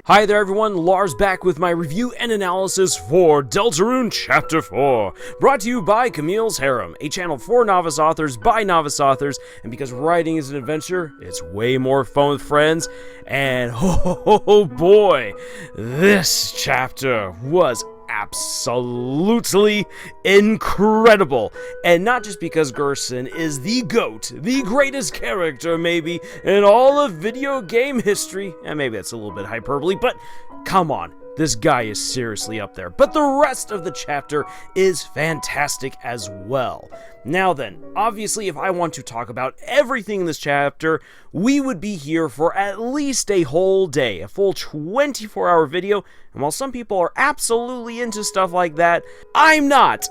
Hi there everyone, Lars back with my review and analysis for Deltarune Chapter 4, brought to you by Camille's Harem, a channel for novice authors by novice authors, and because writing is an adventure, it's way more fun with friends, and oh boy, this chapter was absolutely incredible. And not just because Gerson is the GOAT, the greatest character maybe in all of video game history, and maybe that's a little bit hyperbole, but come on, this guy is seriously up there. But the rest of the chapter is fantastic as well. Now then, obviously if I want to talk about everything in this chapter, we would be here for at least a whole day, a full 24-hour video, and while some people are absolutely into stuff like that, I'm not.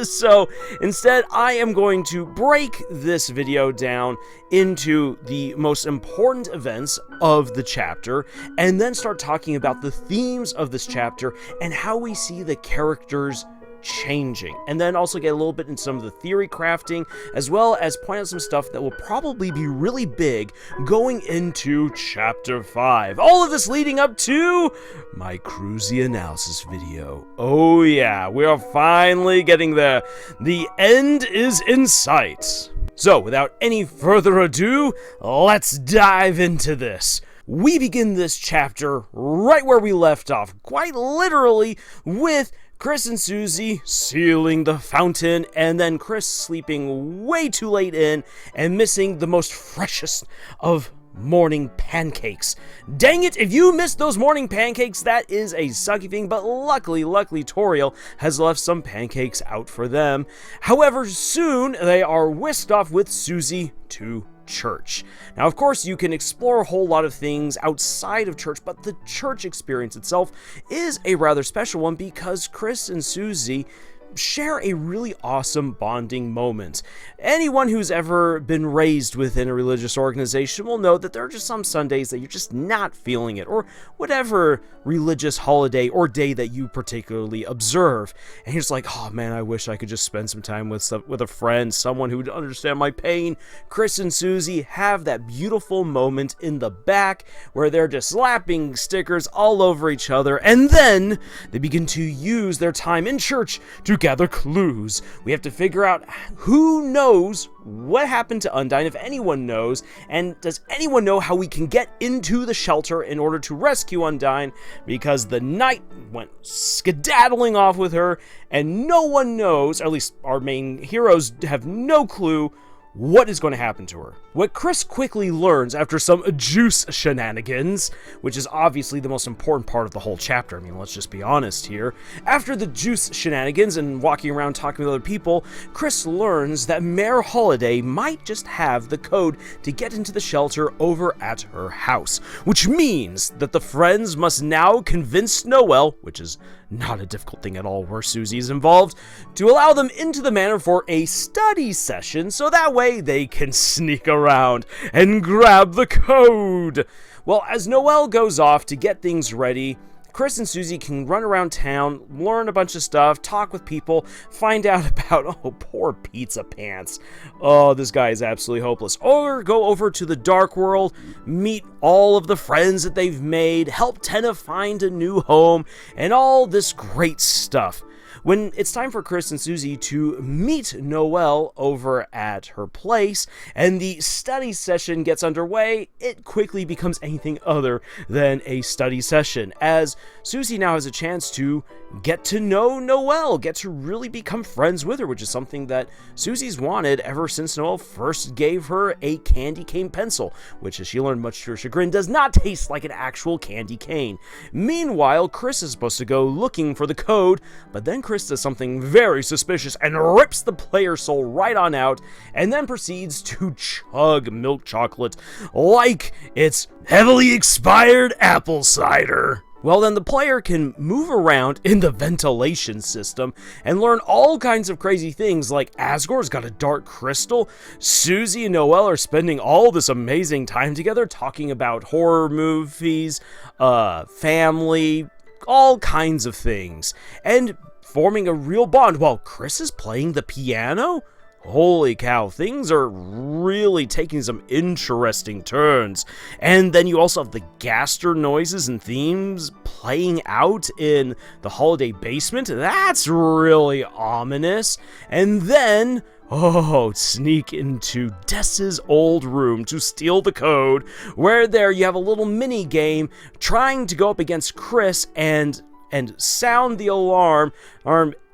So instead, I am going to break this video down into the most important events of the chapter, and then start talking about the themes of this chapter and how we see the characters changing, and then also get a little bit into some of the theory crafting, as well as point out some stuff that will probably be really big going into Chapter 5. All of this leading up to my cruisy analysis video. Oh yeah, we are finally getting there. The end is in sight. So, without any further ado, let's dive into this. We begin this chapter right where we left off, quite literally with Kris and Susie sealing the fountain, and then Kris sleeping way too late in and missing the most freshest of morning pancakes. Dang it, if you missed those morning pancakes, that is a sucky thing, but luckily Toriel has left some pancakes out for them. However, soon they are whisked off with Susie to church. Now, of course, you can explore a whole lot of things outside of church, but the church experience itself is a rather special one because Kris and Susie share a really awesome bonding moment. Anyone who's ever been raised within a religious organization will know that there are just some Sundays that you're just not feeling it, or whatever religious holiday or day that you particularly observe, and you're just like, oh man, I wish I could just spend some time with a friend, someone who would understand my pain. Kris and Susie have that beautiful moment in the back where they're just slapping stickers all over each other, and then they begin to use their time in church to gather clues. We have to figure out who knows what happened to Undyne, if anyone knows, and does anyone know how we can get into the shelter in order to rescue Undyne, because the knight went skedaddling off with her, and no one knows, or at least our main heroes have no clue, what is going to happen to her. What Kris quickly learns after some juice shenanigans, which is obviously the most important part of the whole chapter, I mean, let's just be honest here. After the juice shenanigans and walking around talking with other people, Kris learns that Mayor Holiday might just have the code to get into the shelter over at her house, which means that the friends must now convince Noelle, which is not a difficult thing at all where Susie's involved, to allow them into the manor for a study session, so that way they can sneak around and grab the code. Well, as Noelle goes off to get things ready, Kris and Susie can run around town, learn a bunch of stuff, talk with people, find out about, oh, poor Pizza Pants. Oh, this guy is absolutely hopeless. Or go over to the Dark World, meet all of the friends that they've made, help Tenna find a new home, and all this great stuff. When it's time for Kris and Susie to meet Noelle over at her place, and the study session gets underway, it quickly becomes anything other than a study session, as Susie now has a chance to get to know Noelle, get to really become friends with her, which is something that Susie's wanted ever since Noelle first gave her a candy cane pencil, which, as she learned much to her chagrin, does not taste like an actual candy cane. Meanwhile, Kris is supposed to go looking for the code, but then Kris does something very suspicious and rips the player soul right on out, and then proceeds to chug milk chocolate like it's heavily expired apple cider. Well, then the player can move around in the ventilation system and learn all kinds of crazy things, like Asgore's got a dark crystal, Susie and Noelle are spending all this amazing time together talking about horror movies, family, all kinds of things, and forming a real bond while Kris is playing the piano? holy cow, things are really taking some interesting turns. And then you also have the Gaster noises and themes playing out in the holiday basement. That's really ominous. And then, sneak into Des's old room to steal the code, where there you have a little mini game trying to go up against Kris and sound the alarm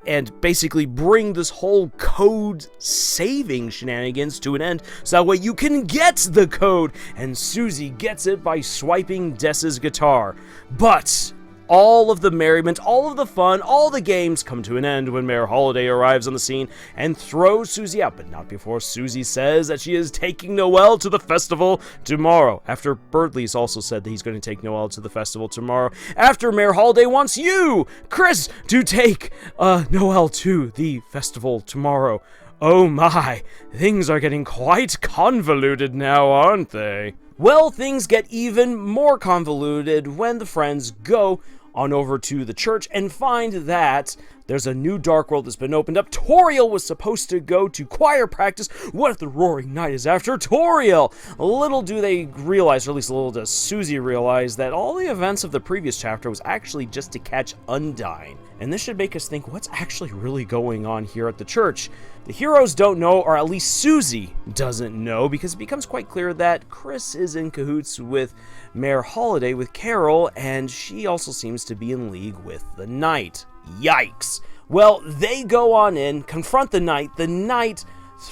and basically bring this whole code saving shenanigans to an end, so that way you can get the code, and Susie gets it by swiping Des's guitar. But all of the merriment, all of the fun, all the games come to an end when Mayor Holiday arrives on the scene and throws Susie out, but not before Susie says that she is taking Noelle to the festival tomorrow. After Birdley's also said that he's going to take Noelle to the festival tomorrow. After Mayor Holiday wants you, Kris, to take Noelle to the festival tomorrow. Oh my, things are getting quite convoluted now, aren't they? Well, things get even more convoluted when the friends go on over to the church and find that there's a new dark world that's been opened up. Toriel was supposed to go to choir practice. What if the Roaring Night is after Toriel? Little do they realize, or at least little does Susie realize, that all the events of the previous chapter was actually just to catch Undyne. And this should make us think, what's actually really going on here at the church? The heroes don't know, or at least Susie doesn't know, because it becomes quite clear that Kris is in cahoots with Mayor Holiday, with Carol, and she also seems to be in league with the Knight. Yikes. Well, they go on in, confront the Knight. The Knight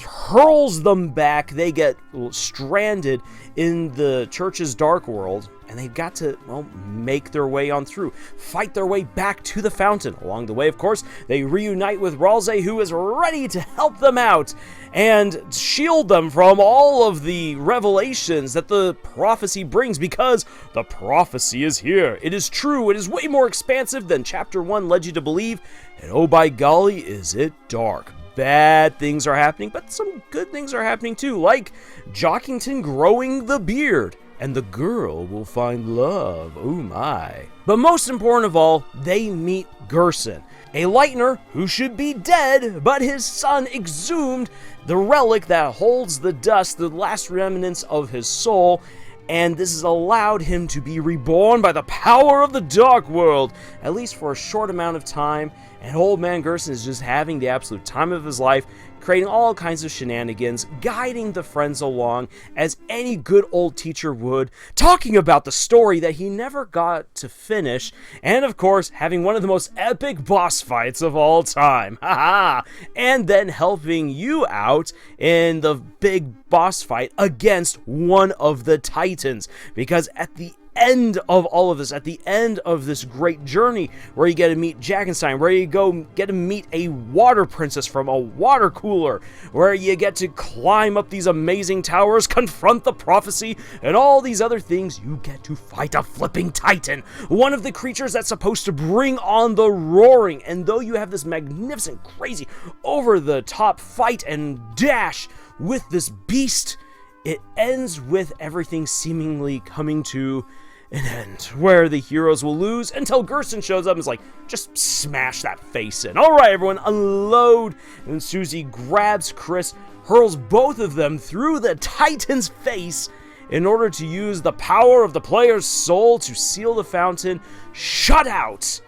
hurls them back. They get stranded in the church's dark world, and they've got to, make their way on through, fight their way back to the fountain. Along the way, of course, they reunite with Ralsei, who is ready to help them out and shield them from all of the revelations that the prophecy brings, because the prophecy is here. It is true. It is way more expansive than Chapter 1 led you to believe, and oh by golly, is it dark. Bad things are happening, but some good things are happening too, like Jockington growing the beard, and the girl will find love, oh my. But most important of all, they meet Gerson, a Lightner who should be dead, but his son exhumed the relic that holds the dust, the last remnants of his soul, and this has allowed him to be reborn by the power of the Dark World, at least for a short amount of time. And old man Gerson is just having the absolute time of his life, creating all kinds of shenanigans, guiding the friends along as any good old teacher would, talking about the story that he never got to finish, and of course, having one of the most epic boss fights of all time, and then helping you out in the big boss fight against one of the Titans, because at the end of all of this, at the end of this great journey where you get to meet Jackenstein, where you get to meet a water princess from a water cooler, where you get to climb up these amazing towers, confront the prophecy, and all these other things, you get to fight a flipping Titan, one of the creatures that's supposed to bring on the roaring. And though you have this magnificent, crazy, over-the-top fight and dash with this beast, it ends with everything seemingly coming to an end, where the heroes will lose until Gerson shows up and is like, just smash that face in. All right, everyone, unload. And Susie grabs Kris, hurls both of them through the Titan's face in order to use the power of the player's soul to seal the fountain, shut out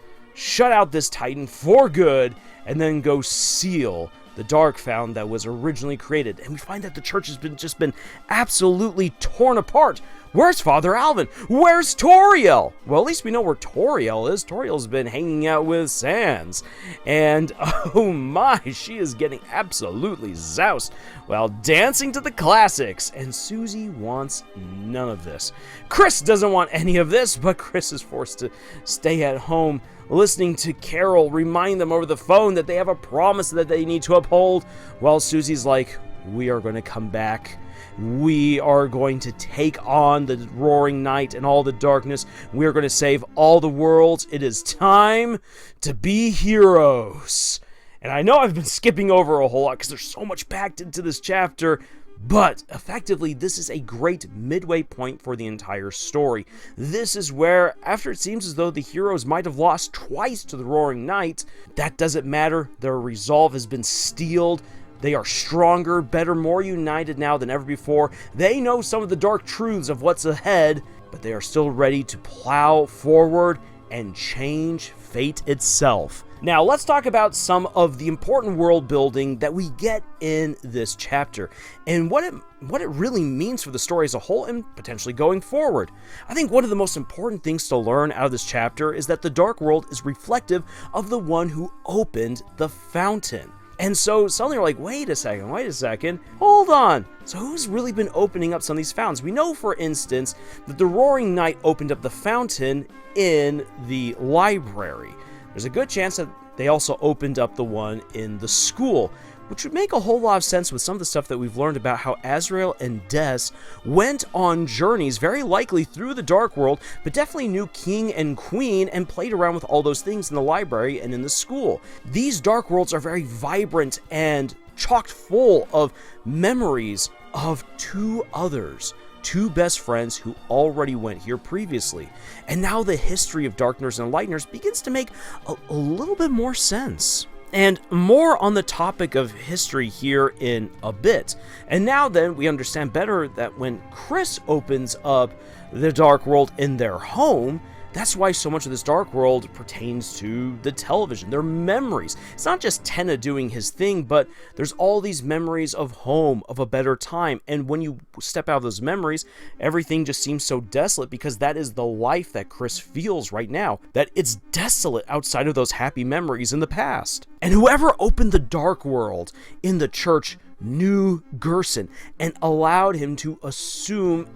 this Titan for good, and then go seal the Dark Fountain that was originally created. And we find that the church has just been absolutely torn apart. Where's Father Alvin? Where's Toriel? Well, at least we know where Toriel is. Toriel's been hanging out with Sans. And oh my, she is getting absolutely zoused while dancing to the classics. And Susie wants none of this. Kris doesn't want any of this, but Kris is forced to stay at home listening to Carol remind them over the phone that they have a promise that they need to uphold, while Susie's like, we are going to come back. We are going to take on the Roaring Night and all the darkness. We are going to save all the worlds. It is time to be heroes. And I know I've been skipping over a whole lot because there's so much packed into this chapter, but effectively, this is a great midway point for the entire story. This is where, after it seems as though the heroes might have lost twice to the Roaring Night, that doesn't matter. Their resolve has been steeled. They are stronger, better, more united now than ever before. They know some of the dark truths of what's ahead, but they are still ready to plow forward and change fate itself. Now, let's talk about some of the important world building that we get in this chapter and what it really means for the story as a whole and potentially going forward. I think one of the most important things to learn out of this chapter is that the Dark World is reflective of the one who opened the fountain. And so suddenly you're like, wait a second, hold on. So who's really been opening up some of these fountains? We know, for instance, that the Roaring Knight opened up the fountain in the library. There's a good chance that they also opened up the one in the school, which would make a whole lot of sense with some of the stuff that we've learned about how Azrael and Des went on journeys, very likely through the Dark World, but definitely knew King and Queen and played around with all those things in the library and in the school. These Dark Worlds are very vibrant and chock full of memories of two others. Two best friends who already went here previously. And now the history of Darkners and Lightners begins to make a little bit more sense. And more on the topic of history here in a bit. And now then, we understand better that when Kris opens up the Dark World in their home, that's why so much of this Dark World pertains to the television, their memories. It's not just Tenna doing his thing, but there's all these memories of home, of a better time. And when you step out of those memories, everything just seems so desolate because that is the life that Kris feels right now, that it's desolate outside of those happy memories in the past. And whoever opened the Dark World in the church knew Gerson and allowed him to assume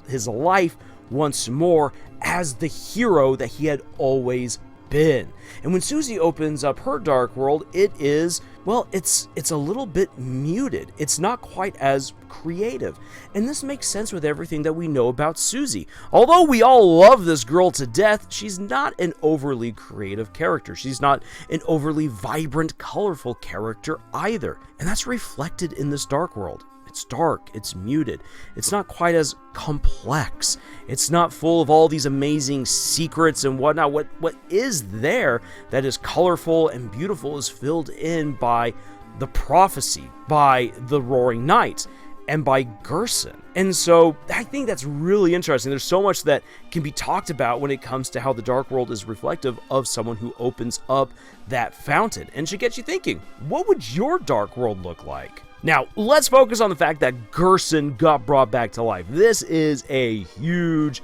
his life once more as the hero that he had always been. And when Susie opens up her Dark World, it is, well, it's a little bit muted. It's not quite as creative. And this makes sense with everything that we know about Susie. Although we all love this girl to death, she's not an overly creative character. She's not an overly vibrant, colorful character either. And that's reflected in this Dark World. It's dark, it's muted, it's not quite as complex, it's not full of all these amazing secrets and whatnot. What is there that is colorful and beautiful is filled in by the prophecy, by the Roaring Knight, and by Gerson. And so I think that's really interesting. There's so much that can be talked about when it comes to how the Dark World is reflective of someone who opens up that fountain, and should get you thinking, what would your Dark World look like? Now, let's focus on the fact that Gerson got brought back to life. This is a huge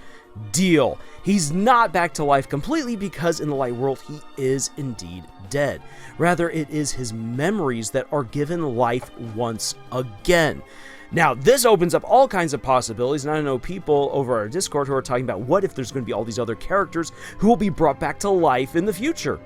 deal. He's not back to life completely because in the light world, he is indeed dead. Rather, it is his memories that are given life once again. Now, this opens up all kinds of possibilities, and I know people over our Discord who are talking about what if there's going to be all these other characters who will be brought back to life in the future.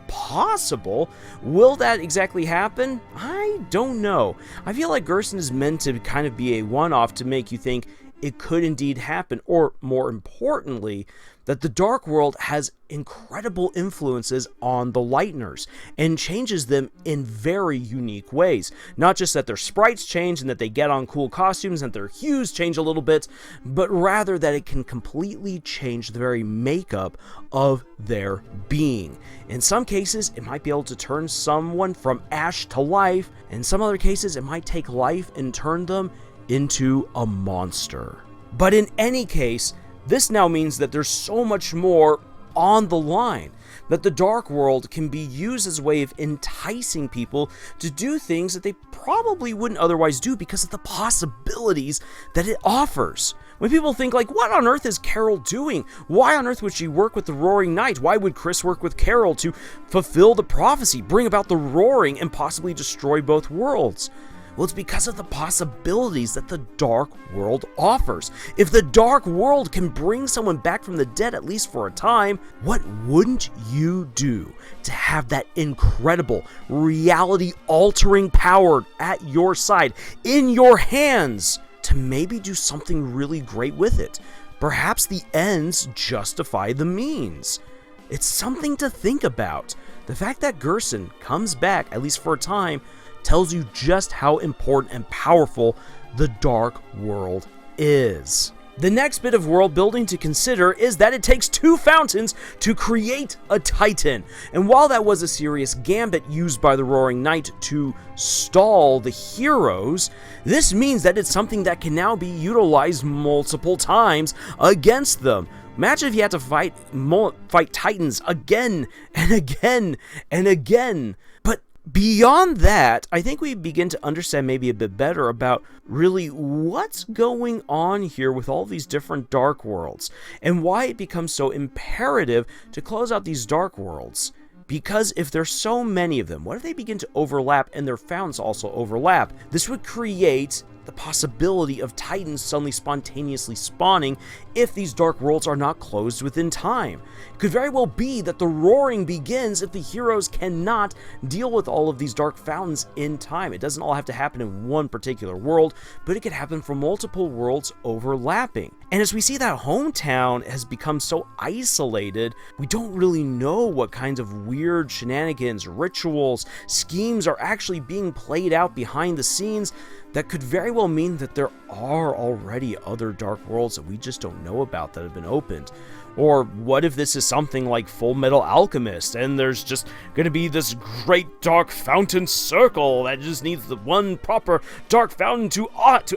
Possible. Will that exactly happen? I don't know. I feel like Gerson is meant to kind of be a one-off to make you think it could indeed happen, or more importantly, that the Dark World has incredible influences on the Lightners and changes them in very unique ways. Not just that their sprites change and that they get on cool costumes and their hues change a little bit, but rather that it can completely change the very makeup of their being. In some cases, it might be able to turn someone from ash to life. In some other cases, it might take life and turn them into a monster. But in any case, this now means that there's so much more on the line, that the Dark World can be used as a way of enticing people to do things that they probably wouldn't otherwise do because of the possibilities that it offers. When people think like, what on earth is Carol doing? Why on earth would she work with the Roaring Knight? Why would Kris work with Carol to fulfill the prophecy, bring about the roaring, and possibly destroy both worlds? Well, it's because of the possibilities that the Dark World offers. If the Dark World can bring someone back from the dead, at least for a time, what wouldn't you do to have that incredible, reality-altering power at your side, in your hands, to maybe do something really great with it? Perhaps the ends justify the means. It's something to think about. The fact that Gerson comes back, at least for a time, tells you just how important and powerful the Dark World is. The next bit of world building to consider is that it takes 2 fountains to create a Titan. And while that was a serious gambit used by the Roaring Knight to stall the heroes, this means that it's something that can now be utilized multiple times against them. Imagine if you had to fight Titans again and again and again. But beyond that, I think we begin to understand maybe a bit better about really what's going on here with all these different dark worlds and why it becomes so imperative to close out these dark worlds. Because if there's so many of them, what if they begin to overlap and their fountains also overlap? This would create the possibility of Titans suddenly spontaneously spawning if these dark worlds are not closed within time. It could very well be that the roaring begins if the heroes cannot deal with all of these dark fountains in time. It doesn't all have to happen in one particular world, but it could happen from multiple worlds overlapping. And as we see that hometown has become so isolated, we don't really know what kinds of weird shenanigans, rituals, schemes are actually being played out behind the scenes that could very well mean that there are already other dark worlds that we just don't know about that have been opened. Or what if this is something like Full Metal Alchemist and there's just going to be this great dark fountain circle that just needs the one proper dark fountain to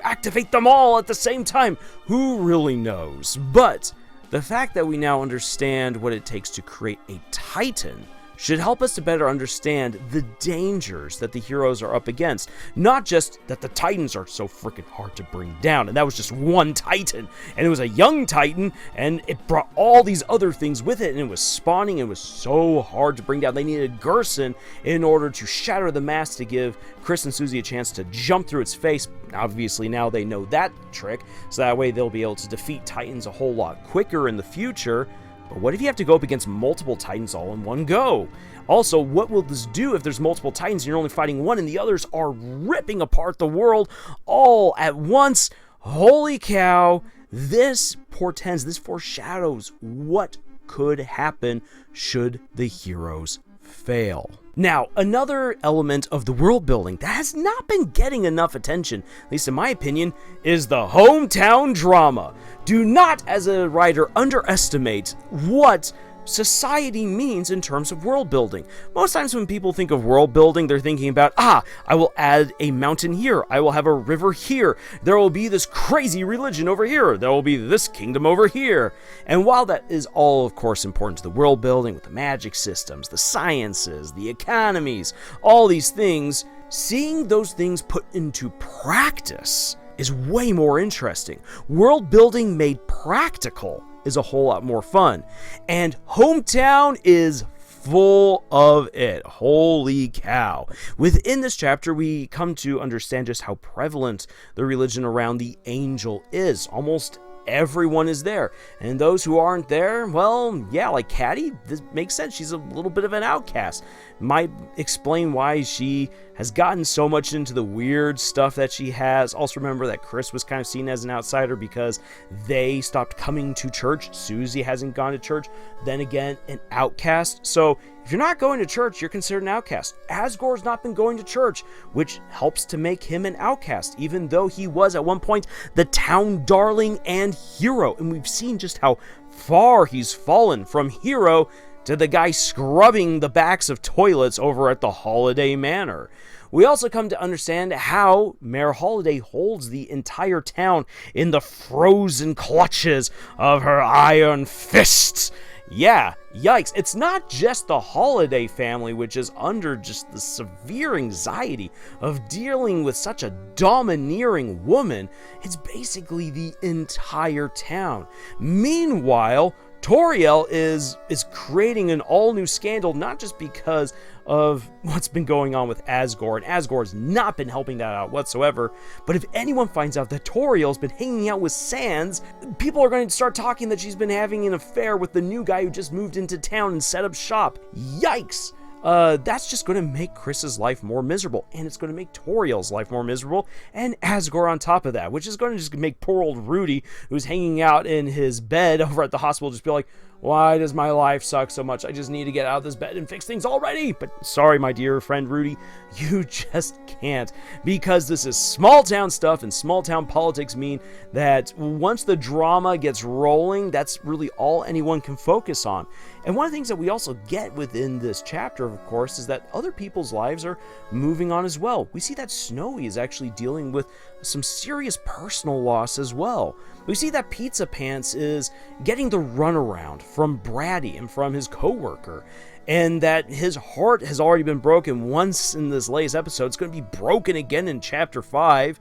activate them all at the same time? Who really knows? But the fact that we now understand what it takes to create a Titan should help us to better understand the dangers that the heroes are up against. Not just that the Titans are so freaking hard to bring down, and that was just one Titan, and it was a young Titan, and it brought all these other things with it, and it was spawning, and it was so hard to bring down. They needed Gerson in order to shatter the mask to give Kris and Susie a chance to jump through its face. Obviously, now they know that trick, so that way they'll be able to defeat Titans a whole lot quicker in the future. But what if you have to go up against multiple Titans all in one go? Also, what will this do if there's multiple Titans and you're only fighting one and the others are ripping apart the world all at once? Holy cow, this foreshadows what could happen should the heroes fail. Now, another element of the world building that has not been getting enough attention, at least in my opinion, is the hometown drama. Do not, as a writer, underestimate what society means in terms of world building. Most times when people think of world building, they're thinking about, I will add a mountain here, I will have a river here, there will be this crazy religion over here, there will be this kingdom over here. And while that is all, of course, important to the world building with the magic systems, the sciences, the economies, all these things, seeing those things put into practice is way more interesting. World building made practical is a whole lot more fun. And hometown is full of it. Holy cow. Within this chapter, we come to understand just how prevalent the religion around the angel is. Almost everyone is there. And those who aren't there, well, yeah, like Caddy, this makes sense. She's a little bit of an outcast. Might explain why she has gotten so much into the weird stuff that she has. Also remember that Kris was kind of seen as an outsider because they stopped coming to church. Susie hasn't gone to church. Then again, an outcast. So if you're not going to church, you're considered an outcast. Asgore's not been going to church, which helps to make him an outcast, even though he was at one point the town darling and hero. And we've seen just how far he's fallen from hero to the guy scrubbing the backs of toilets over at the Holiday Manor. We also come to understand how Mayor Holiday holds the entire town in the frozen clutches of her iron fists. Yeah, yikes. It's not just the Holiday family which is under just the severe anxiety of dealing with such a domineering woman. It's basically the entire town. Meanwhile, Toriel is creating an all-new scandal, not just because of what's been going on with Asgore, and Asgore has not been helping that out whatsoever, but if anyone finds out that Toriel's been hanging out with Sans, people are going to start talking that she's been having an affair with the new guy who just moved into town and set up shop. Yikes! That's just going to make Kris's life more miserable, and it's going to make Toriel's life more miserable, and Asgore on top of that, which is going to just make poor old Rudy, who's hanging out in his bed over at the hospital, just be like, Why does my life suck so much? I just need to get out of this bed and fix things already. But sorry, my dear friend Rudy, you just can't, because this is small town stuff, and small town politics mean that once the drama gets rolling, that's really all anyone can focus on. And one of the things that we also get within this chapter, of course, is that other people's lives are moving on as well. We see that Snowy is actually dealing with some serious personal loss as well. We see that Pizza Pants is getting the runaround from Braddy and from his coworker, and that his heart has already been broken once in this latest episode. It's going to be broken again in chapter 5,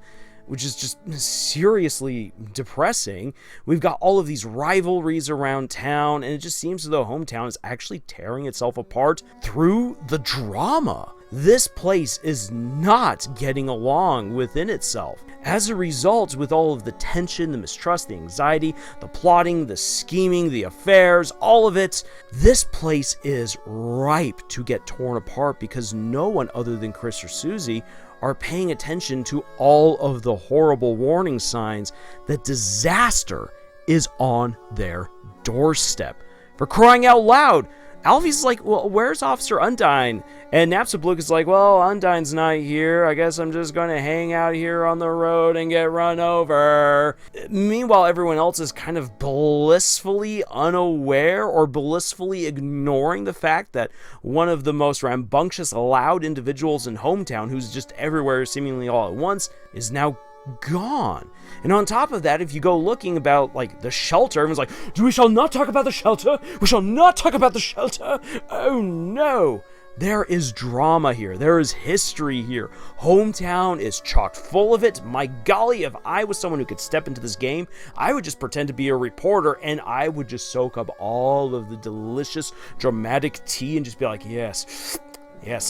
which is just seriously depressing. We've got all of these rivalries around town, and it just seems as though Hometown is actually tearing itself apart through the drama. This place is not getting along within itself. As a result, with all of the tension, the mistrust, the anxiety, the plotting, the scheming, the affairs, all of it, this place is ripe to get torn apart because no one other than Kris or Susie are paying attention to all of the horrible warning signs that disaster is on their doorstep. For crying out loud, Alfie's like, well, where's Officer Undyne? And Napstablook is like, well, Undyne's not here. I guess I'm just going to hang out here on the road and get run over. Meanwhile, everyone else is kind of blissfully unaware or blissfully ignoring the fact that one of the most rambunctious, loud individuals in Hometown, who's just everywhere seemingly all at once, is now gone. And on top of that, if you go looking about like the shelter, everyone's like, we shall not talk about the shelter. We shall not talk about the shelter. Oh no. There is drama here. There is history here. Hometown is chock full of it. My golly, if I was someone who could step into this game, I would just pretend to be a reporter and I would just soak up all of the delicious, dramatic tea and just be like, yes,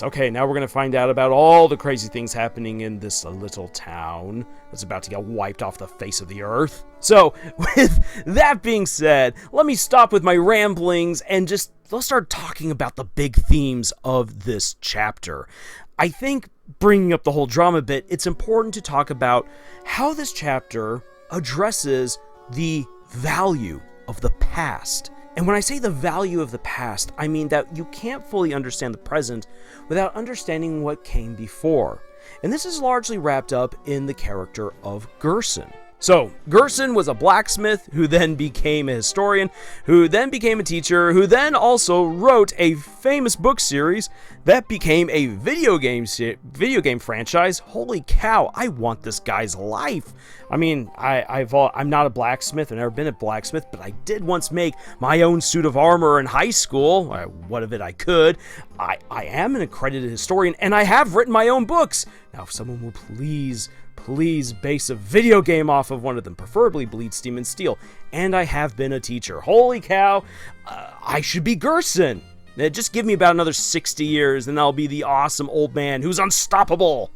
okay, now we're going to find out about all the crazy things happening in this little town that's about to get wiped off the face of the earth. So, with that being said, let me stop with my ramblings and let's start talking about the big themes of this chapter. I think, bringing up the whole drama bit, it's important to talk about how this chapter addresses the value of the past. And when I say the value of the past, I mean that you can't fully understand the present without understanding what came before. And this is largely wrapped up in the character of Gerson. So, Gerson was a blacksmith who then became a historian, who then became a teacher, who then also wrote a famous book series that became a video game franchise. Holy cow, I want this guy's life. I mean, I'm not a blacksmith, I've never been a blacksmith, but I did once make my own suit of armor in high school. What of it I could. I am an accredited historian, and I have written my own books. Now, if someone will please base a video game off of one of them, preferably Bleed, Steam, and Steel. And I have been a teacher. Holy cow, I should be Gerson. Just give me about another 60 years, and I'll be the awesome old man who's unstoppable.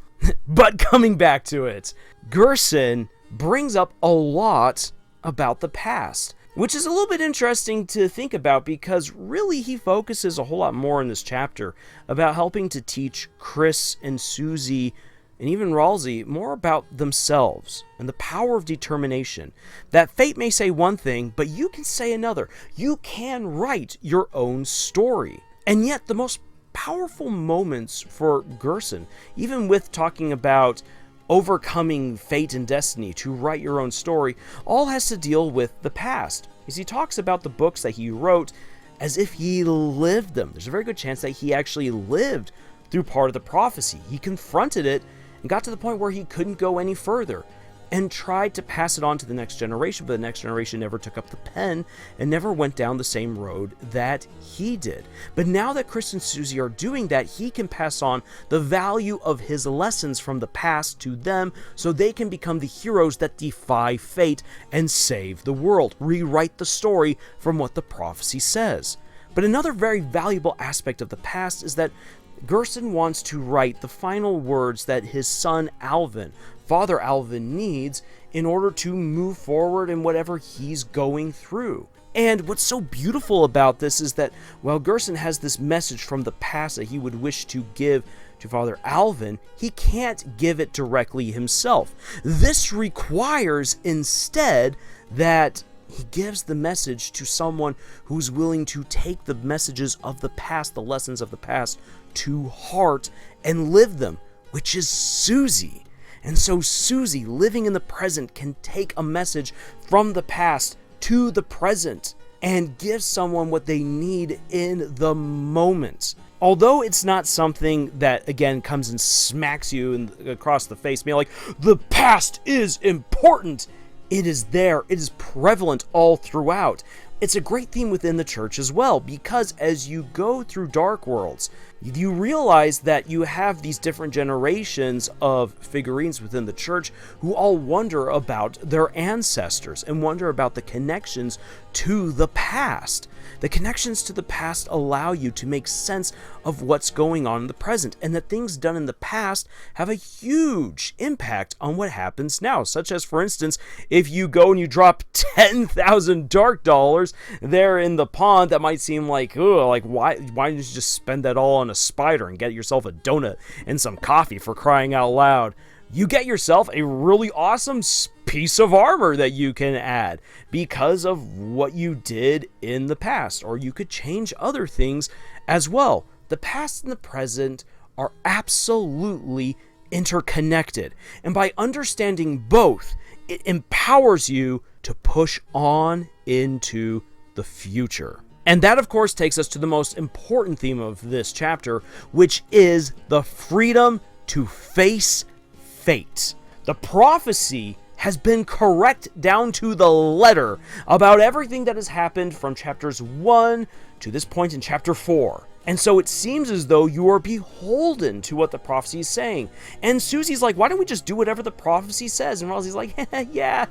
But coming back to it, Gerson brings up a lot about the past, which is a little bit interesting to think about because really he focuses a whole lot more in this chapter about helping to teach Kris and Susie and even Ralsei more about themselves and the power of determination. That fate may say one thing, but you can say another. You can write your own story. And yet the most powerful moments for Gerson, even with talking about overcoming fate and destiny to write your own story, all has to deal with the past. As he talks about the books that he wrote as if he lived them. There's a very good chance that he actually lived through part of the prophecy. He confronted it and got to the point where he couldn't go any further and tried to pass it on to the next generation, but the next generation never took up the pen and never went down the same road that he did. But now that Kris and Susie are doing that, he can pass on the value of his lessons from the past to them so they can become the heroes that defy fate and save the world, rewrite the story from what the prophecy says. But another very valuable aspect of the past is that Gerson wants to write the final words that his son Alvin, Father Alvin, needs in order to move forward in whatever he's going through. And what's so beautiful about this is that while Gerson has this message from the past that he would wish to give to Father Alvin, he can't give it directly himself. This requires instead that He gives the message to someone who's willing to take the messages of the past, the lessons of the past, to heart and live them, which is Susie. And so Susie, living in the present, can take a message from the past to the present and give someone what they need in the moment. Although it's not something that, again, comes and smacks you across the face, being like, the past is important. It is there. It is prevalent all throughout. It's a great theme within the church as well, because as you go through Dark Worlds, you realize that you have these different generations of figurines within the church who all wonder about their ancestors and wonder about the connections to the past. The connections to the past allow you to make sense of what's going on in the present, and that things done in the past have a huge impact on what happens now, such as, for instance, if you go and you drop 10,000 dark dollars there in the pond, that might seem like, ugh, like why didn't you just spend that all on a spider and get yourself a donut and some coffee, for crying out loud? You get yourself a really awesome piece of armor that you can add because of what you did in the past, or you could change other things as well. The past and the present are absolutely interconnected, and by understanding both, it empowers you to push on into the future. And that, of course, takes us to the most important theme of this chapter, which is the freedom to face fate. The prophecy has been correct down to the letter about everything that has happened from chapters 1 to this point in chapter 4. And so it seems as though you are beholden to what the prophecy is saying. And Susie's like, why don't we just do whatever the prophecy says? And Rosie's like, yeah,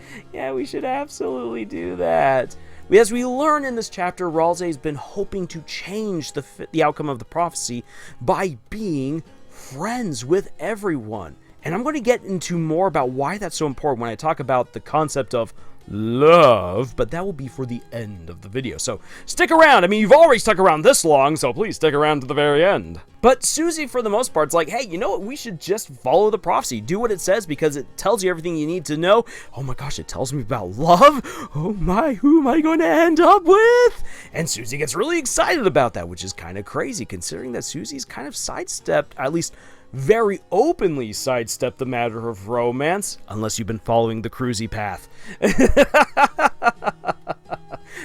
we should absolutely do that. As we learn in this chapter, Ralsei has been hoping to change the outcome of the prophecy by being friends with everyone. And I'm going to get into more about why that's so important when I talk about the concept of love, but that will be for the end of the video. So stick around. I mean, you've already stuck around this long, so please stick around to the very end. But Susie, for the most part, is like, hey, you know what? We should just follow the prophecy. Do what it says because it tells you everything you need to know. Oh my gosh, it tells me about love. Oh my, who am I going to end up with? And Susie gets really excited about that, which is kind of crazy considering that Susie's kind of sidestepped, at least very openly sidestep the matter of romance, unless you've been following the cruisy path.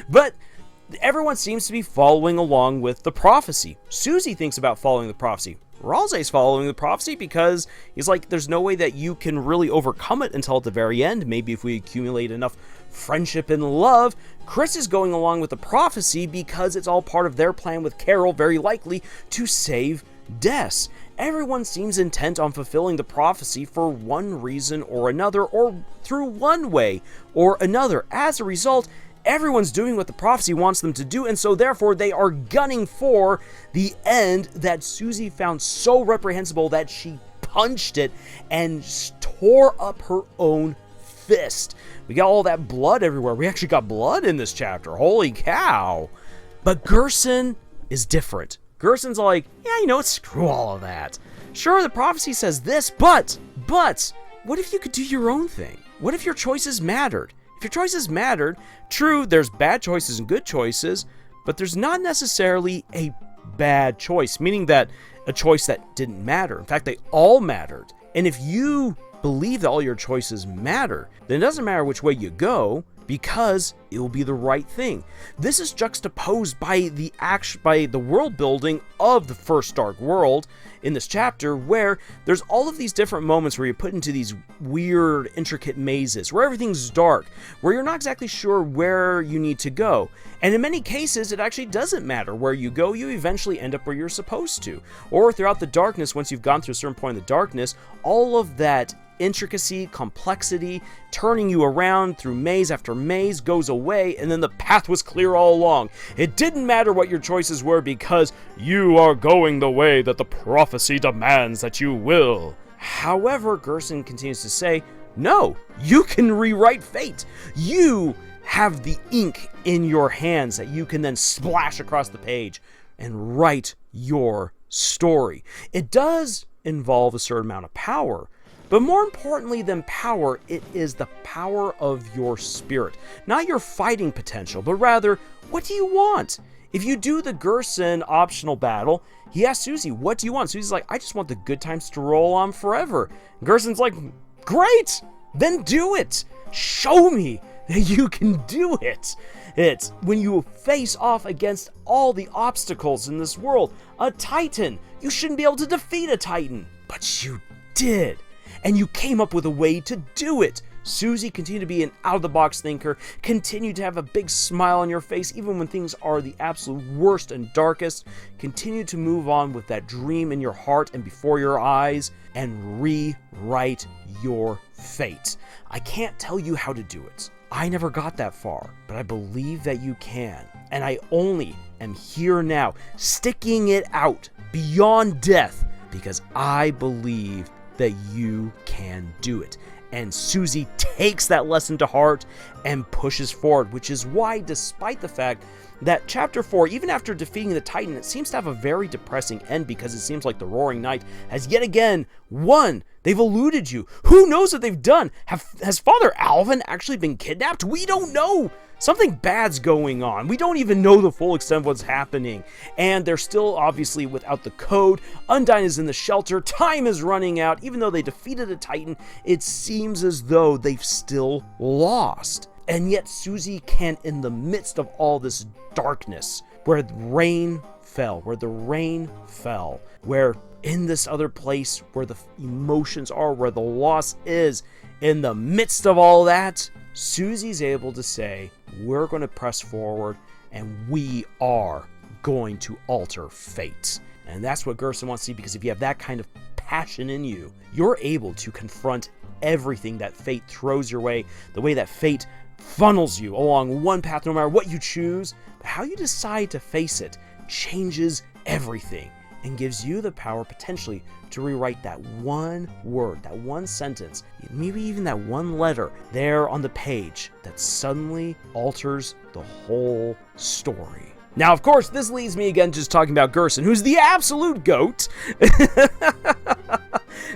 But everyone seems to be following along with the prophecy. Susie thinks about following the prophecy. Ralsei's following the prophecy because he's like, there's no way that you can really overcome it until at the very end. Maybe if we accumulate enough friendship and love. Kris is going along with the prophecy because it's all part of their plan with Carol, very likely, to save Des. Everyone seems intent on fulfilling the prophecy for one reason or another, or through one way or another. As a result, everyone's doing what the prophecy wants them to do, and so therefore they are gunning for the end that Susie found so reprehensible that she punched it and tore up her own fist. We got all that blood everywhere. We actually got blood in this chapter. Holy cow. But Gerson is different. Gerson's like, yeah, you know what, screw all of that. Sure, the prophecy says this, but, what if you could do your own thing? What if your choices mattered? If your choices mattered, true, there's bad choices and good choices, but there's not necessarily a bad choice, meaning that a choice that didn't matter. In fact, they all mattered. And if you believe that all your choices matter, then it doesn't matter which way you go, because it will be the right thing. This is juxtaposed by the world building of the first Dark World in this chapter, where there's all of these different moments where you're put into these weird, intricate mazes, where everything's dark, where you're not exactly sure where you need to go. And in many cases, it actually doesn't matter where you go, you eventually end up where you're supposed to. Or throughout the darkness, once you've gone through a certain point in the darkness, all of that intricacy, complexity, turning you around through maze after maze goes away, and then the path was clear all along. It didn't matter what your choices were because you are going the way that the prophecy demands that you will. However, Gerson continues to say, no, you can rewrite fate. You have the ink in your hands that you can then splash across the page and write your story. It does involve a certain amount of power, But more importantly than power, it is the power of your spirit. Not your fighting potential, but rather, what do you want? If you do the Gerson optional battle, he asks Susie, what do you want? Susie's like, I just want the good times to roll on forever. Gerson's like, great, then do it. Show me that you can do it. It's when you face off against all the obstacles in this world. A Titan, you shouldn't be able to defeat a Titan, but you did. And you came up with a way to do it. Susie continued to be an out-of-the-box thinker, continued to have a big smile on your face even when things are the absolute worst and darkest, continued to move on with that dream in your heart and before your eyes, and rewrite your fate. I can't tell you how to do it. I never got that far, but I believe that you can. And I only am here now, sticking it out beyond death, because I believe that you can do it. And Susie takes that lesson to heart and pushes forward, which is why, despite the fact that Chapter 4, even after defeating the Titan, it seems to have a very depressing end, because it seems like the Roaring Knight has yet again won. They've eluded you. Who knows what they've done? Has Father Alvin actually been kidnapped? We don't know. Something bad's going on. We don't even know the full extent of what's happening. And they're still obviously without the code. Undyne is in the shelter. Time is running out. Even though they defeated a Titan, it seems as though they've still lost. And yet Susie can, in the midst of all this darkness, where the rain fell, where in this other place where the emotions are, where the loss is, in the midst of all that, Susie's able to say, we're going to press forward and we are going to alter fate. And that's what Gerson wants to see, because if you have that kind of passion in you, you're able to confront everything that fate throws your way, the way that fate funnels you along one path, no matter what you choose. But how you decide to face it changes everything and gives you the power potentially to rewrite that one word, that one sentence, maybe even that one letter there on the page that suddenly alters the whole story. Now, of course, this leads me again just talking about Gerson, who's the absolute GOAT.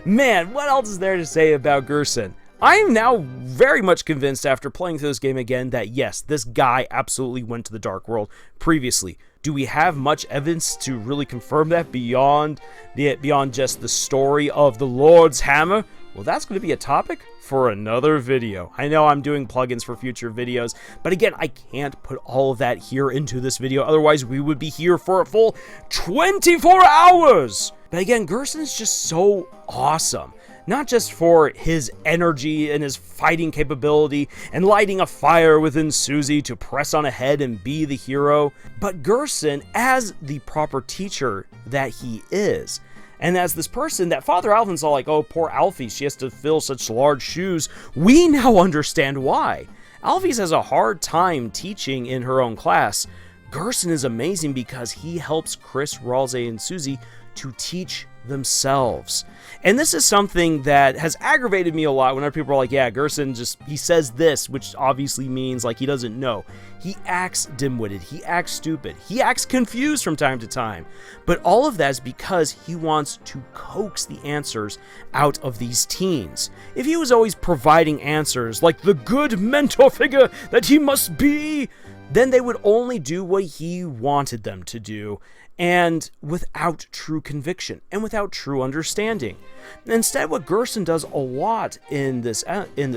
Man, what else is there to say about Gerson? I am now very much convinced after playing through this game again that yes, this guy absolutely went to the Dark World previously. Do we have much evidence to really confirm that beyond just the story of the Lord's Hammer? Well, that's going to be a topic for another video. I know I'm doing plugins for future videos, but again, I can't put all of that here into this video. Otherwise, we would be here for a full 24 hours. But again, Gerson is just so awesome. Not just for his energy and his fighting capability and lighting a fire within Susie to press on ahead and be the hero, but Gerson as the proper teacher that he is. And as this person that Father Alvin's all like, oh, poor Alfie, she has to fill such large shoes, we now understand why. Alfie has a hard time teaching in her own class. Gerson is amazing because he helps Kris, Ralsei, and Susie to teach themselves. And this is something that has aggravated me a lot whenever people are like, yeah, Gerson he says this, which obviously means like he doesn't know. He acts dim-witted, he acts stupid, he acts confused from time to time. But all of that is because he wants to coax the answers out of these teens. If he was always providing answers like the good mentor figure that he must be, then they would only do what he wanted them to do, and without true conviction and without true understanding. Instead, what Gerson does a lot in this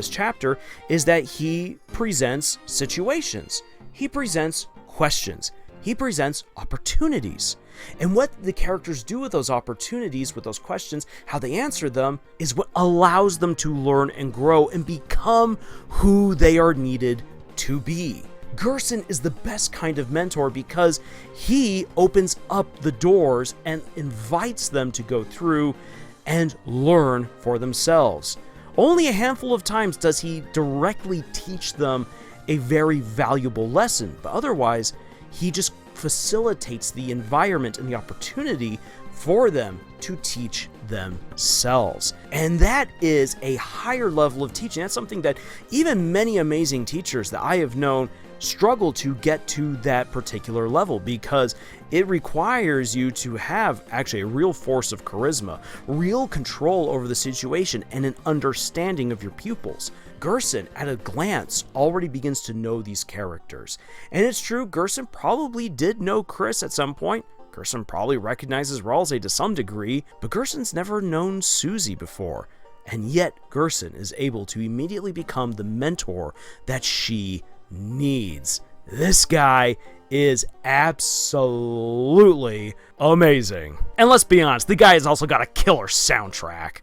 chapter is that he presents situations, he presents questions, he presents opportunities. And what the characters do with those opportunities, with those questions, how they answer them, is what allows them to learn and grow and become who they are needed to be. Gerson is the best kind of mentor because he opens up the doors and invites them to go through and learn for themselves. Only a handful of times does he directly teach them a very valuable lesson, but otherwise, he just facilitates the environment and the opportunity for them to teach themselves. And that is a higher level of teaching. That's something that even many amazing teachers that I have known struggle to get to that particular level because it requires you to have actually a real force of charisma, real control over the situation, and an understanding of your pupils. Gerson, at a glance, already begins to know these characters. And it's true, Gerson probably did know Kris at some point. Gerson probably recognizes Ralsei to some degree, but Gerson's never known Susie before. And yet, Gerson is able to immediately become the mentor that she needs. This guy is absolutely amazing. And let's be honest, the guy has also got a killer soundtrack.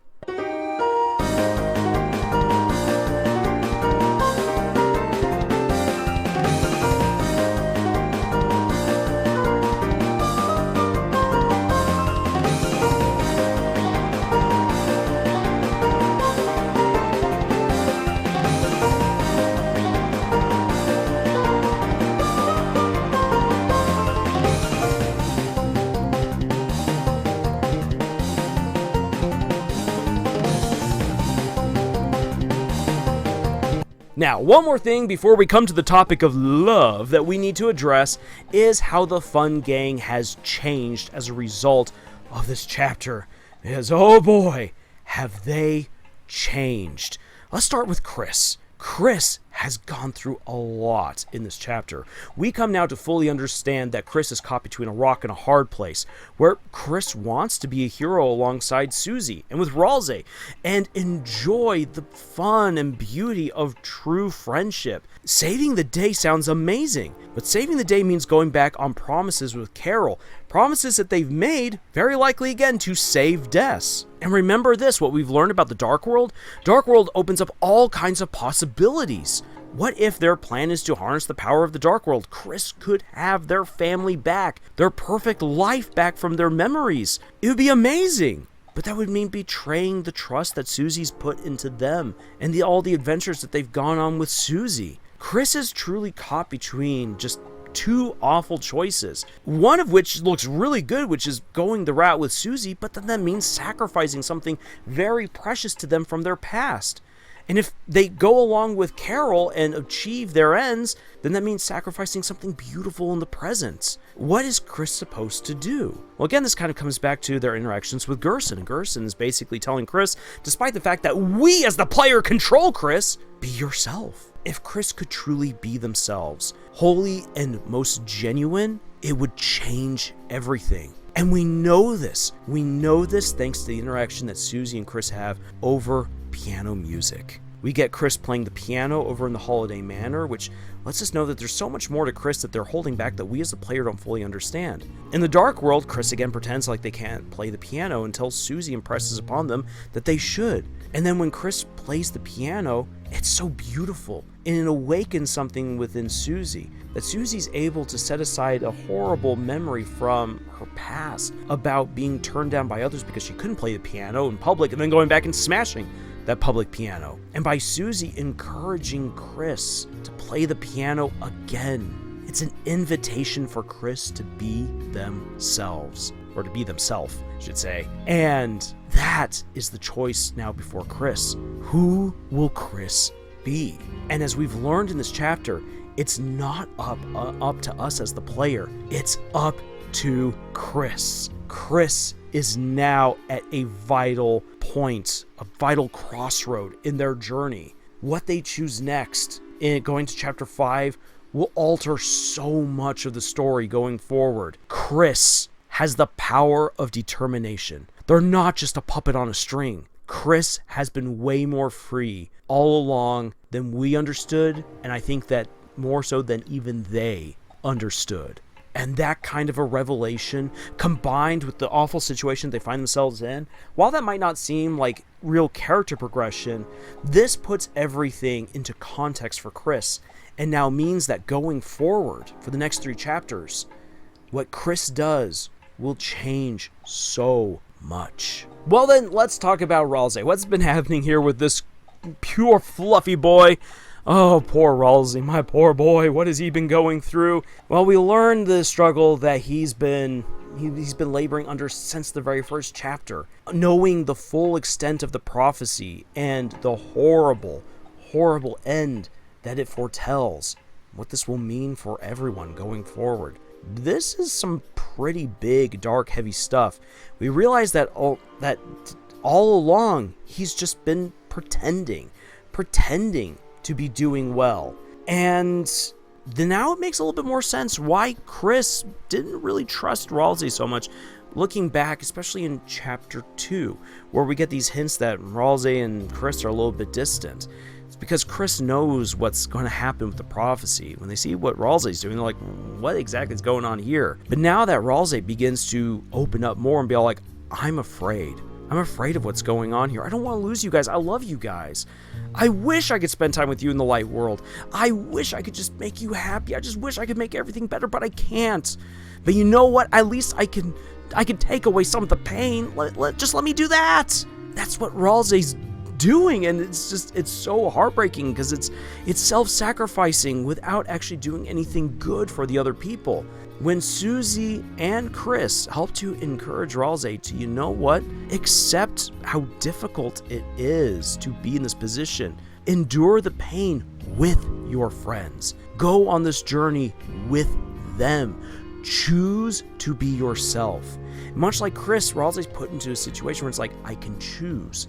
Now, one more thing before we come to the topic of love that we need to address is how the Fun Gang has changed as a result of this chapter. Because, oh boy, have they changed. Let's start with Kris. Kris has gone through a lot in this chapter. We come now to fully understand that Kris is caught between a rock and a hard place, where Kris wants to be a hero alongside Susie and with Ralsei, and enjoy the fun and beauty of true friendship. Saving the day sounds amazing, but saving the day means going back on promises with Carol, promises that they've made, very likely again, to save Des. And remember this, what we've learned about the Dark World? Dark World opens up all kinds of possibilities. What if their plan is to harness the power of the Dark World? Kris could have their family back, their perfect life back from their memories. It would be amazing. But that would mean betraying the trust that Susie's put into them and all the adventures that they've gone on with Susie. Kris is truly caught between just two awful choices. One of which looks really good, which is going the route with Susie, but then that means sacrificing something very precious to them from their past. And if they go along with Carol and achieve their ends, then that means sacrificing something beautiful in the present. What is Kris supposed to do? Well, again, this kind of comes back to their interactions with Gerson. And Gerson is basically telling Kris, despite the fact that we as the player control Kris, be yourself. If Kris could truly be themselves, holy and most genuine, it would change everything. And we know this. We know this thanks to the interaction that Susie and Kris have over piano music. We get Kris playing the piano over in the Holiday Manor, which lets us know that there's so much more to Kris that they're holding back that we as a player don't fully understand. In the Dark World, Kris again pretends like they can't play the piano until Susie impresses upon them that they should. And then when Kris plays the piano, it's so beautiful, and it awakens something within Susie, that Susie's able to set aside a horrible memory from her past about being turned down by others because she couldn't play the piano in public and then going back and smashing that public piano. And by Susie encouraging Kris to play the piano again, it's an invitation for Kris to be themselves, or to be themselves, I should say. And that is the choice now before Kris. Who will Kris be? And as we've learned in this chapter, it's not up to us as the player. It's up to Kris. Kris is now at a vital point, a vital crossroad in their journey. What they choose next in going to chapter 5 will alter so much of the story going forward. Kris has the power of determination. They're not just a puppet on a string. Kris has been way more free all along than we understood, and I think that more so than even they understood. And that kind of a revelation, combined with the awful situation they find themselves in, while that might not seem like real character progression, this puts everything into context for Kris, and now means that going forward for the next 3 chapters, what Kris does will change so much. Well then, let's talk about Ralsei. What's been happening here with this pure fluffy boy? Oh, poor Ralsei, my poor boy. What has he been going through? Well, we learned the struggle that he's been laboring under since the very first chapter, knowing the full extent of the prophecy and the horrible, horrible end that it foretells. what this will mean for everyone going forward. This is some pretty big, dark, heavy stuff. We realize that all along, he's just been pretending to be doing well. And then now it makes a little bit more sense why Kris didn't really trust Ralsei so much. Looking back, especially in chapter 2, where we get these hints that Ralsei and Kris are a little bit distant. It's because Kris knows what's going to happen with the prophecy. When they see what Ralsei's doing, they're like, what exactly is going on here? But now that Ralsei begins to open up more and be all like, I'm afraid of what's going on here. I don't want to lose you guys. I love you guys. I wish I could spend time with you in the light world. I wish I could just make you happy. I just wish I could make everything better, but I can't. But you know what? At least I can take away some of the pain. Just let me do that. That's what Ralsei's doing, and it's so heartbreaking because it's self-sacrificing without actually doing anything good for the other people. When Susie and Kris help to encourage Ralsei to, you know what, accept how difficult it is to be in this position, endure the pain with your friends, go on this journey with them, choose to be yourself. Much like Kris, Ralsei's put into a situation where it's like, I can choose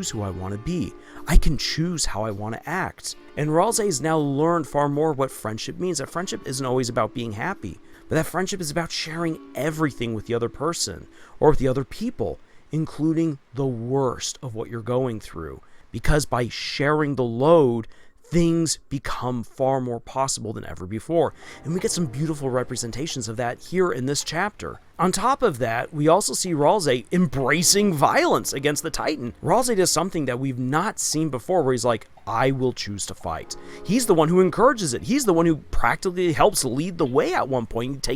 who I want to be. I can choose how I want to act. And Ralsei has now learned far more what friendship means. That friendship isn't always about being happy, but that friendship is about sharing everything with the other person or with the other people, including the worst of what you're going through. Because by sharing the load, things become far more possible than ever before. And we get some beautiful representations of that here in this chapter. On top of that, we also see Ralsei embracing violence against the Titan. Ralsei does something that we've not seen before, where he's like, I will choose to fight. He's the one who encourages it. He's the one who practically helps lead the way at one point.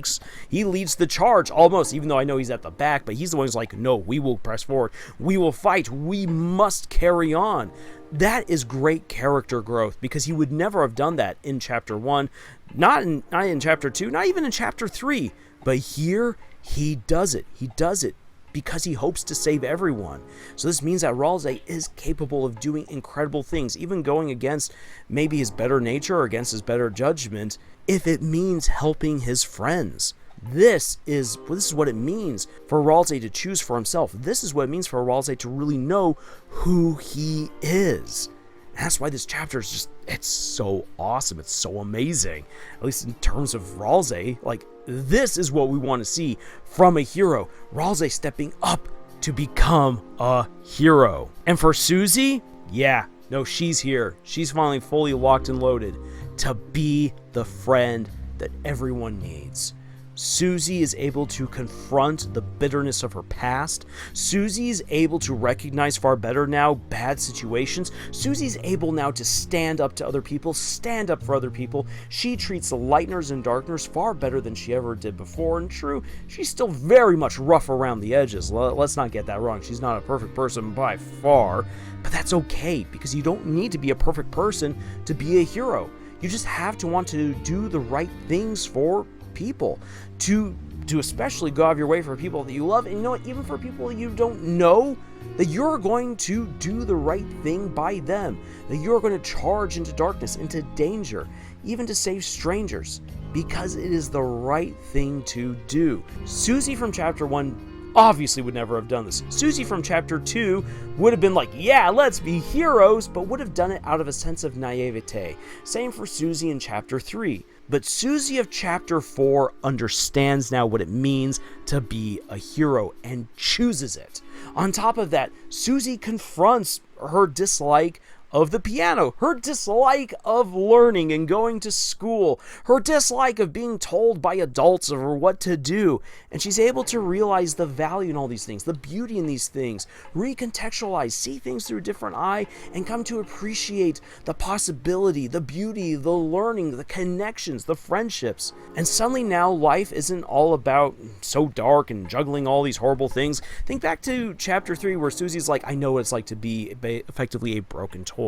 He leads the charge almost, even though I know he's at the back, but he's the one who's like, no, we will press forward. We will fight. We must carry on. That is great character growth, because he would never have done that in chapter 1, not in chapter 2, not even in chapter 3. But here, he does it. He does it because he hopes to save everyone. So this means that Ralsei is capable of doing incredible things, even going against maybe his better nature or against his better judgment, if it means helping his friends. This is what it means for Ralsei to choose for himself. This is what it means for Ralsei to really know who he is. And that's why this chapter is just, it's so awesome. It's so amazing. At least in terms of Ralsei, like, this is what we want to see from a hero. Ralsei stepping up to become a hero. And for Susie, yeah, no, she's here. She's finally fully locked and loaded to be the friend that everyone needs. Susie is able to confront the bitterness of her past. Susie is able to recognize far better now bad situations. Susie's able now to stand up to other people, stand up for other people. She treats the lighteners and darkeners far better than she ever did before. And true, she's still very much rough around the edges. Let's not get that wrong. She's not a perfect person by far, but that's okay, because you don't need to be a perfect person to be a hero. You just have to want to do the right things for people, to especially go out of your way for people that you love, and you know what, even for people that you don't know, that you're going to do the right thing by them, that you're going to charge into darkness, into danger, even to save strangers, because it is the right thing to do. Susie from chapter 1 obviously would never have done this. Susie from chapter 2 would have been like, yeah, let's be heroes, but would have done it out of a sense of naivete. Same for Susie in chapter 3. But Susie of chapter 4 understands now what it means to be a hero and chooses it. On top of that, Susie confronts her dislike of the piano, her dislike of learning and going to school, her dislike of being told by adults of her what to do, and she's able to realize the value in all these things, the beauty in these things, recontextualize, see things through a different eye, and come to appreciate the possibility, the beauty, the learning, the connections, the friendships. And suddenly now life isn't all about so dark and juggling all these horrible things. Think back to chapter 3 where Susie's like, I know what it's like to be effectively a broken toy.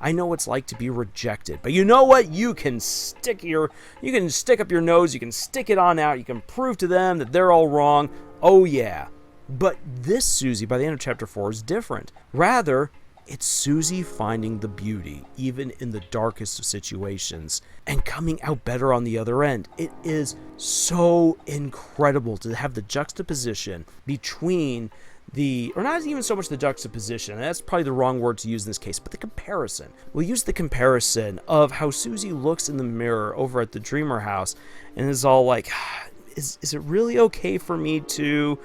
I know what it's like to be rejected. But you know what? You can stick up your nose, you can stick it on out, you can prove to them that they're all wrong. Oh yeah. But this Susie, by the end of chapter 4, is different. Rather, It's Susie finding the beauty, even in the darkest of situations, and coming out better on the other end. It is so incredible to have the juxtaposition between or not even so much the juxtaposition, that's probably the wrong word to use in this case, but the comparison. We'll use the comparison of how Susie looks in the mirror over at the Dreamer house and is all like, is it really okay for me to...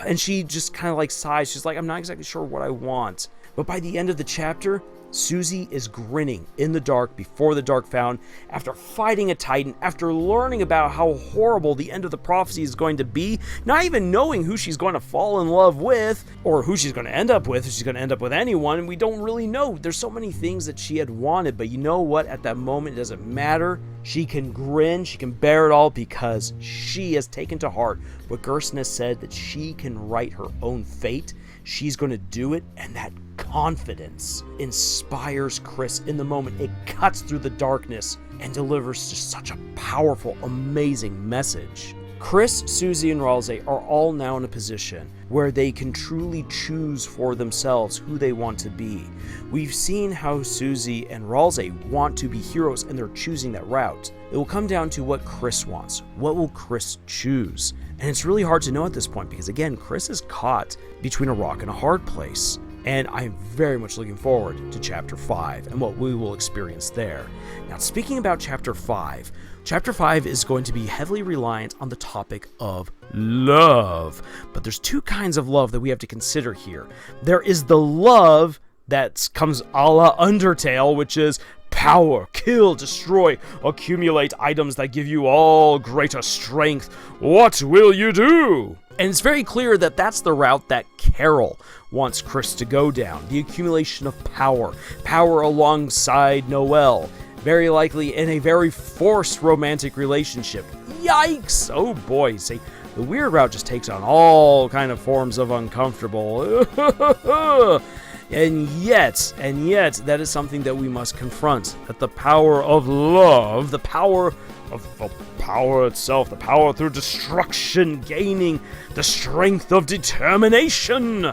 And she just kind of like sighs. She's like, I'm not exactly sure what I want. But by the end of the chapter, Susie is grinning in the dark before the dark found, after fighting a titan, after learning about how horrible the end of the prophecy is going to be, not even knowing who she's going to fall in love with, or who she's going to end up with, if she's going to end up with anyone, and we don't really know. There's so many things that she had wanted, but you know what? At that moment, it doesn't matter. She can grin, she can bear it all, because she has taken to heart what Gerson has said, that she can write her own fate. She's going to do it, and that confidence inspires Kris in the moment. It cuts through the darkness and delivers just such a powerful, amazing message. Kris, Susie, and Ralsei are all now in a position where they can truly choose for themselves who they want to be. We've seen how Susie and Ralsei want to be heroes, and they're choosing that route. It will come down to what Kris wants. What will Kris choose? And it's really hard to know at this point because, again, Kris is caught between a rock and a hard place. And I'm very much looking forward to Chapter 5 and what we will experience there. Now, speaking about Chapter 5 is going to be heavily reliant on the topic of love. But there's two kinds of love that we have to consider here. There is the love that comes a la Undertale, which is power, kill, destroy, accumulate items that give you all greater strength. What will you do? And it's very clear that that's the route that Carol wants Kris to go down. The accumulation of power alongside Noelle. Very likely in a very forced romantic relationship. Yikes! Oh boy, see, the weird route just takes on all kind of forms of uncomfortable. And yet, that is something that we must confront. That the power of love, the power of power itself, the power through destruction, gaining the strength of determination,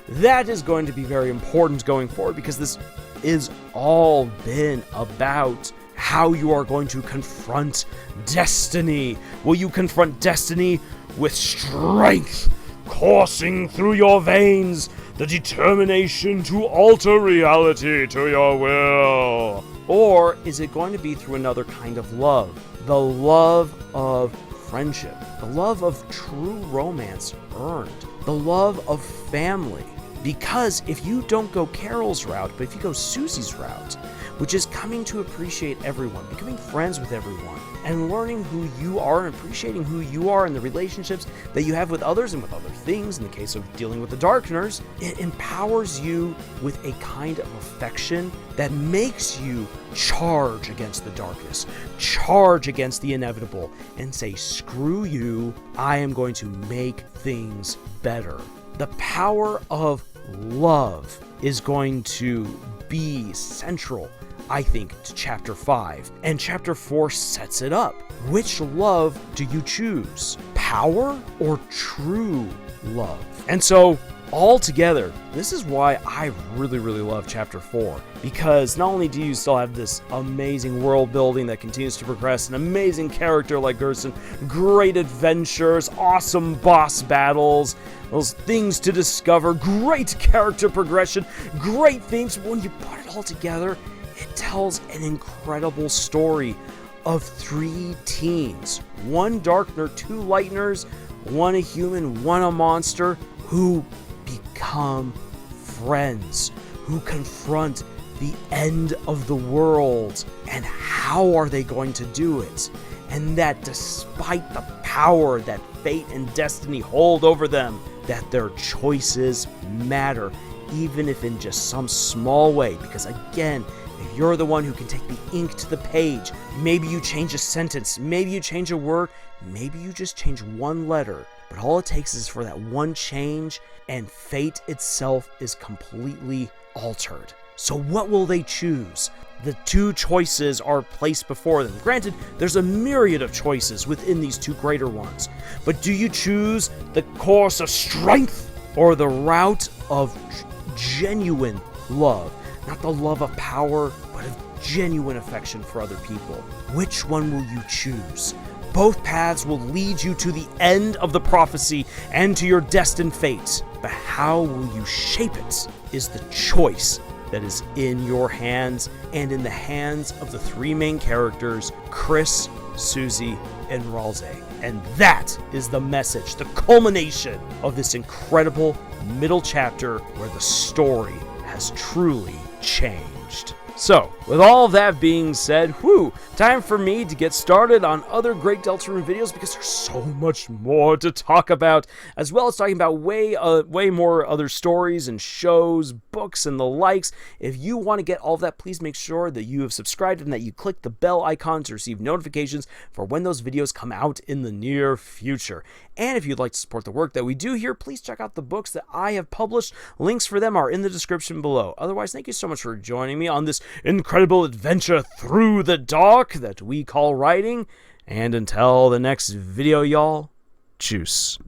that is going to be very important going forward, because this is all been about how you are going to confront destiny. Will you confront destiny with strength coursing through your veins, the determination to alter reality to your will? Or is it going to be through another kind of love? The love of friendship, the love of true romance earned, the love of family. Because if you don't go Carol's route, but if you go Susie's route, which is coming to appreciate everyone, becoming friends with everyone, and learning who you are and appreciating who you are and the relationships that you have with others and with other things, in the case of dealing with the Darkners, it empowers you with a kind of affection that makes you charge against the darkness, charge against the inevitable, and say, screw you, I am going to make things better. The power of love is going to be central, I think, to Chapter 5. And Chapter 4 sets it up. Which love do you choose? Power or true love? And so, altogether, this is why I really, really love Chapter 4. Because not only do you still have this amazing world building that continues to progress, an amazing character like Gerson, great adventures, awesome boss battles, those things to discover, great character progression, great themes. When you put it all together, it tells an incredible story of 3 teens. 1 Darkner, 2 Lightners, 1 a human, 1 a monster, who become friends, who confront the end of the world. And how are they going to do it? And that despite the power that fate and destiny hold over them, that their choices matter, even if in just some small way. Because again, if you're the one who can take the ink to the page, maybe you change a sentence, maybe you change a word, maybe you just change 1 letter, but all it takes is for that 1 change, and fate itself is completely altered. So what will they choose? The 2 choices are placed before them. Granted, there's a myriad of choices within these 2 greater ones, but do you choose the course of strength or the route of genuine love. Not the love of power, but of genuine affection for other people. Which one will you choose? Both paths will lead you to the end of the prophecy and to your destined fate. But how will you shape it is the choice that is in your hands and in the hands of the three main characters, Kris, Susie, and Ralze. And that is the message, the culmination of this incredible middle chapter where the story has truly changed. So, with all of that being said, time for me to get started on other great Deltarune videos because there's so much more to talk about, as well as talking about way more other stories and shows, books, and the likes. If you want to get all of that, please make sure that you have subscribed and that you click the bell icon to receive notifications for when those videos come out in the near future. And if you'd like to support the work that we do here, please check out the books that I have published. Links for them are in the description below. Otherwise, thank you so much for joining me on this incredible adventure through the dark that we call writing. And until the next video, y'all, juice.